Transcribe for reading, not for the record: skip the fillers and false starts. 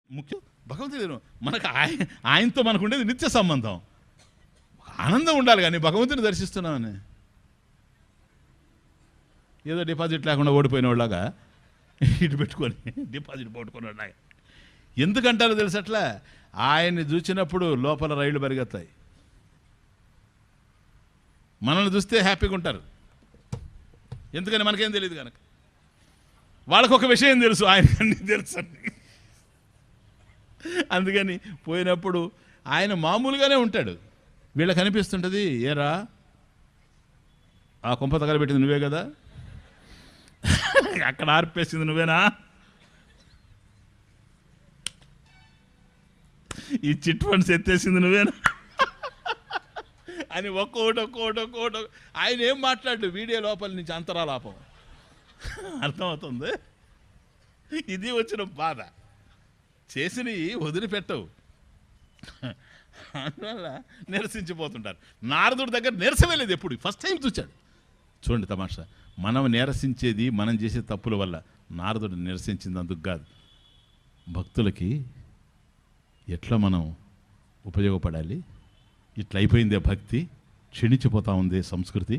ముఖ్యం భగవంతుడు మనకు ఆయనతో మనకు ఉండేది నిత్య సంబంధం. ఆనందం ఉండాలి కానీ భగవంతుని దర్శిస్తున్నామని ఏదో డిపాజిట్ లేకుండా ఓడిపోయిన వాళ్ళగా ఇటు పెట్టుకొని డిపాజిట్ పోగొట్టుకున్నాడు. ఎందుకంటారో తెలుసు అట్లా, ఆయన్ని చూసినప్పుడు లోపల రైళ్లు పరిగెత్తాయి. మనల్ని చూస్తే హ్యాపీగా ఉంటారు, ఎందుకని మనకేం తెలియదు కనుక. వాళ్ళకు ఒక విషయం తెలుసు, ఆయనకు అన్నీ తెలుసు. అందుకని పోయినప్పుడు ఆయన మామూలుగానే ఉంటాడు, వీళ్ళకి అనిపిస్తుంటుంది ఏరా ఆ కొంప తగలబెట్టింది నువ్వే కదా, అక్కడ ఆర్పేసింది నువ్వేనా, ఈ చిట్ ఫండ్స్ ఎత్తేసింది నువ్వేనా అని ఒక్కోటి ఆయన ఏం మాట్లాడు వీడియో లోపల నుంచి అంతరాలాపం. అర్థమవుతుంది. ఇది వచ్చిన బాధ, చేసినవి వదిలిపెట్టవు, అందువల్ల నిరసించిపోతుంటారు. నారదుడి దగ్గర నిరసమే లేదు ఎప్పుడు, ఫస్ట్ టైం చూచాడు. చూడండి తమాషా, మనం నిరసించేది మనం చేసే తప్పుల వల్ల, నారదుడు నిరసించింది అందుకు కాదు. భక్తులకి ఎట్లా మనం ఉపయోగపడాలి, ఇట్లా అయిపోయిందే భక్తి, క్షీణించిపోతూ ఉంది సంస్కృతి